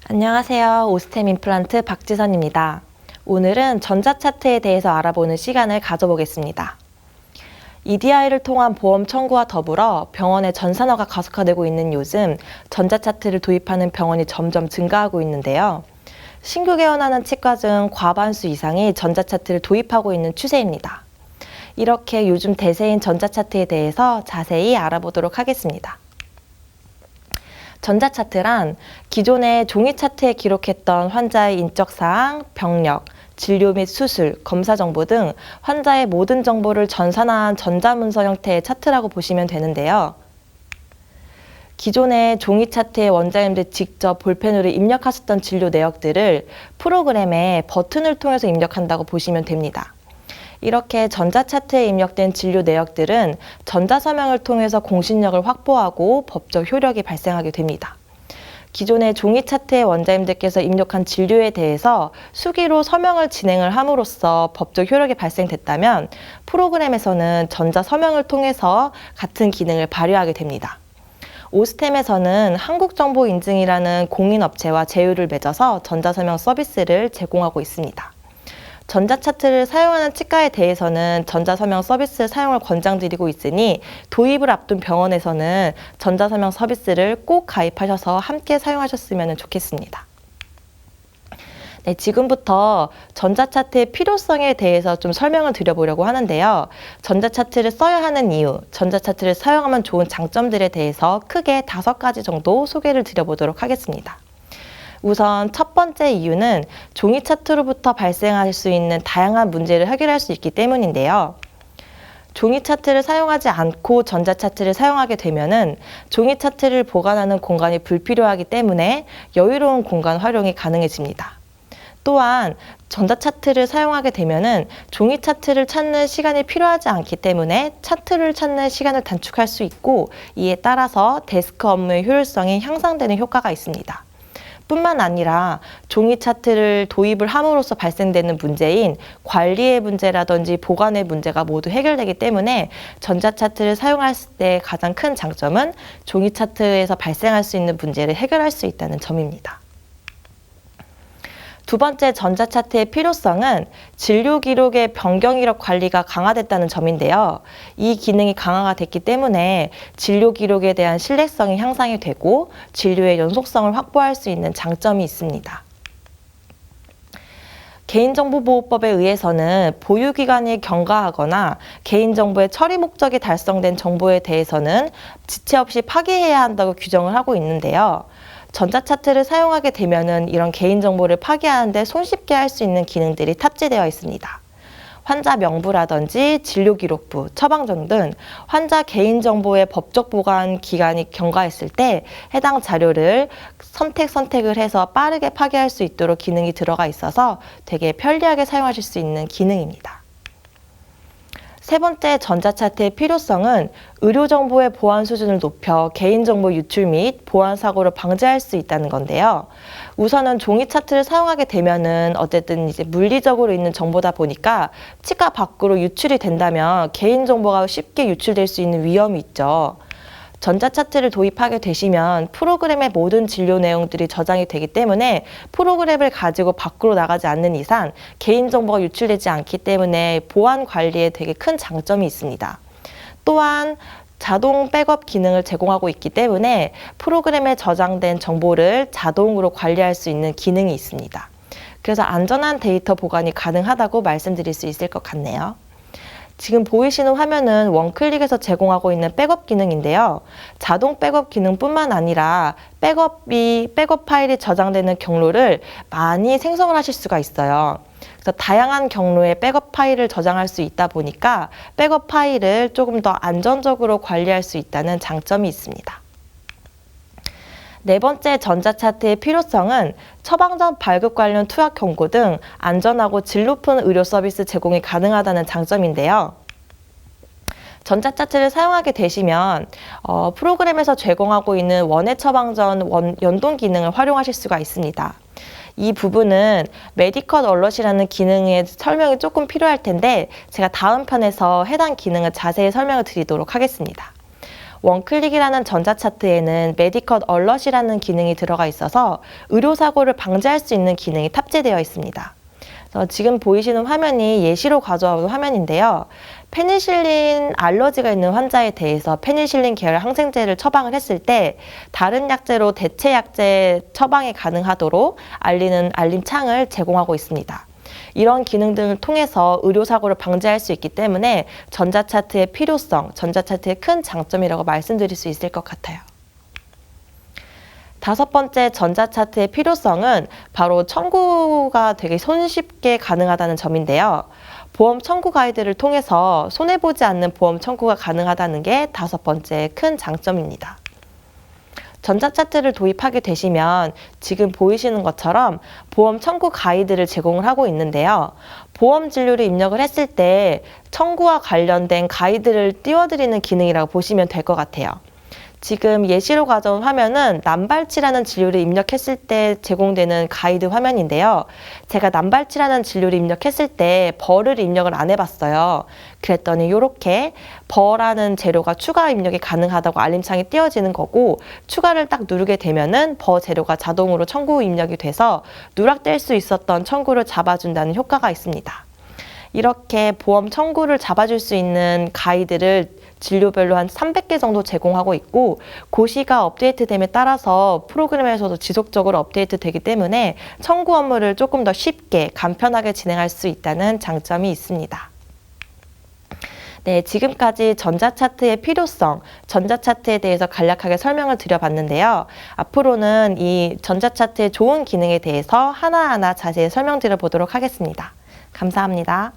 안녕하세요. 오스템 임플란트 박지선입니다. 오늘은 전자차트에 대해서 알아보는 시간을 가져보겠습니다. EDI를 통한 보험 청구와 더불어 병원의 전산화가 가속화되고 있는 요즘 전자차트를 도입하는 병원이 점점 증가하고 있는데요. 신규 개원하는 치과 중 과반수 이상이 전자차트를 도입하고 있는 추세입니다. 이렇게 요즘 대세인 전자차트에 대해서 자세히 알아보도록 하겠습니다. 전자차트란 기존의 종이차트에 기록했던 환자의 인적사항, 병력, 진료 및 수술, 검사 정보 등 환자의 모든 정보를 전산화한 전자문서 형태의 차트라고 보시면 되는데요. 기존의 종이차트에 원장님들 직접 볼펜으로 입력하셨던 진료 내역들을 프로그램에 버튼을 통해서 입력한다고 보시면 됩니다. 이렇게 전자차트에 입력된 진료 내역들은 전자서명을 통해서 공신력을 확보하고 법적 효력이 발생하게 됩니다. 기존의 종이차트의 원장님들께서 입력한 진료에 대해서 수기로 서명을 진행을 함으로써 법적 효력이 발생됐다면 프로그램에서는 전자서명을 통해서 같은 기능을 발휘하게 됩니다. 오스템에서는 한국정보인증이라는 공인업체와 제휴를 맺어서 전자서명 서비스를 제공하고 있습니다. 전자차트를 사용하는 치과에 대해서는 전자서명 서비스 사용을 권장드리고 있으니 도입을 앞둔 병원에서는 전자서명 서비스를 꼭 가입하셔서 함께 사용하셨으면 좋겠습니다. 네, 지금부터 전자차트의 필요성에 대해서 좀 설명을 드려보려고 하는데요. 전자차트를 써야 하는 이유, 전자차트를 사용하면 좋은 장점들에 대해서 크게 5가지 정도 소개를 드려보도록 하겠습니다. 우선 첫 번째 이유는 종이 차트로부터 발생할 수 있는 다양한 문제를 해결할 수 있기 때문인데요. 종이 차트를 사용하지 않고 전자 차트를 사용하게 되면은 종이 차트를 보관하는 공간이 불필요하기 때문에 여유로운 공간 활용이 가능해집니다. 또한 전자 차트를 사용하게 되면은 종이 차트를 찾는 시간이 필요하지 않기 때문에 차트를 찾는 시간을 단축할 수 있고 이에 따라서 데스크 업무의 효율성이 향상되는 효과가 있습니다. 뿐만 아니라 종이 차트를 도입을 함으로써 발생되는 문제인 관리의 문제라든지 보관의 문제가 모두 해결되기 때문에 전자차트를 사용할 때 가장 큰 장점은 종이 차트에서 발생할 수 있는 문제를 해결할 수 있다는 점입니다. 두 번째 전자차트의 필요성은 진료 기록의 변경 이력 관리가 강화됐다는 점인데요. 이 기능이 강화가 됐기 때문에 진료 기록에 대한 신뢰성이 향상이 되고 진료의 연속성을 확보할 수 있는 장점이 있습니다. 개인정보보호법에 의해서는 보유기간이 경과하거나 개인정보의 처리 목적이 달성된 정보에 대해서는 지체 없이 파기해야 한다고 규정을 하고 있는데요. 전자차트를 사용하게 되면은 이런 개인정보를 파기하는데 손쉽게 할 수 있는 기능들이 탑재되어 있습니다. 환자 명부라든지 진료기록부, 처방전 등 환자 개인정보의 법적 보관 기간이 경과했을 때 해당 자료를 선택을 해서 빠르게 파기할 수 있도록 기능이 들어가 있어서 되게 편리하게 사용하실 수 있는 기능입니다. 세 번째 전자차트의 필요성은 의료정보의 보안 수준을 높여 개인정보 유출 및 보안 사고를 방지할 수 있다는 건데요. 우선은 종이 차트를 사용하게 되면은 어쨌든 이제 물리적으로 있는 정보다 보니까 치과 밖으로 유출이 된다면 개인정보가 쉽게 유출될 수 있는 위험이 있죠. 전자차트를 도입하게 되시면 프로그램의 모든 진료 내용들이 저장이 되기 때문에 프로그램을 가지고 밖으로 나가지 않는 이상 개인정보가 유출되지 않기 때문에 보안 관리에 되게 큰 장점이 있습니다. 또한 자동 백업 기능을 제공하고 있기 때문에 프로그램에 저장된 정보를 자동으로 관리할 수 있는 기능이 있습니다. 그래서 안전한 데이터 보관이 가능하다고 말씀드릴 수 있을 것 같네요. 지금 보이시는 화면은 원클릭에서 제공하고 있는 백업 기능인데요. 자동 백업 기능뿐만 아니라 백업 파일이 저장되는 경로를 많이 생성을 하실 수가 있어요. 그래서 다양한 경로의 백업 파일을 저장할 수 있다 보니까 백업 파일을 조금 더 안전적으로 관리할 수 있다는 장점이 있습니다. 네 번째 전자차트의 필요성은 처방전 발급 관련 투약 경고 등 안전하고 질 높은 의료 서비스 제공이 가능하다는 장점인데요. 전자차트를 사용하게 되시면 프로그램에서 제공하고 있는 원외 처방전 연동 기능을 활용하실 수가 있습니다. 이 부분은 메디컬 얼럿이라는 기능의 설명이 조금 필요할 텐데 제가 다음 편에서 해당 기능을 자세히 설명을 드리도록 하겠습니다. 원클릭이라는 전자차트에는 메디컷 얼럿이라는 기능이 들어가 있어서 의료사고를 방지할 수 있는 기능이 탑재되어 있습니다. 지금 보이시는 화면이 예시로 가져온 화면인데요. 페니실린 알러지가 있는 환자에 대해서 페니실린 계열 항생제를 처방을 했을 때 다른 약제로 대체 약제 처방이 가능하도록 알리는 알림창을 제공하고 있습니다. 이런 기능 등을 통해서 의료사고를 방지할 수 있기 때문에 전자차트의 필요성, 전자차트의 큰 장점이라고 말씀드릴 수 있을 것 같아요. 다섯 번째 전자차트의 필요성은 바로 청구가 되게 손쉽게 가능하다는 점인데요. 보험 청구 가이드를 통해서 손해보지 않는 보험 청구가 가능하다는 게 다섯 번째 큰 장점입니다. 전자차트를 도입하게 되시면 지금 보이시는 것처럼 보험 청구 가이드를 제공을 하고 있는데요. 보험 진료를 입력을 했을 때 청구와 관련된 가이드를 띄워드리는 기능이라고 보시면 될 것 같아요. 지금 예시로 가져온 화면은 남발치라는 진료를 입력했을 때 제공되는 가이드 화면인데요. 제가 남발치라는 진료를 입력했을 때 벌을 입력을 안 해봤어요. 그랬더니 이렇게 벌라는 재료가 추가 입력이 가능하다고 알림창이 띄워지는 거고, 추가를 딱 누르게 되면은 벌 재료가 자동으로 청구 입력이 돼서 누락될 수 있었던 청구를 잡아준다는 효과가 있습니다. 이렇게 보험 청구를 잡아줄 수 있는 가이드를 진료별로 한 300개 정도 제공하고 있고, 고시가 업데이트됨에 따라서 프로그램에서도 지속적으로 업데이트 되기 때문에 청구 업무를 조금 더 쉽게 간편하게 진행할 수 있다는 장점이 있습니다. 네, 지금까지 전자차트의 필요성, 전자차트에 대해서 간략하게 설명을 드려봤는데요. 앞으로는 이 전자차트의 좋은 기능에 대해서 하나하나 자세히 설명드려 보도록 하겠습니다. 감사합니다.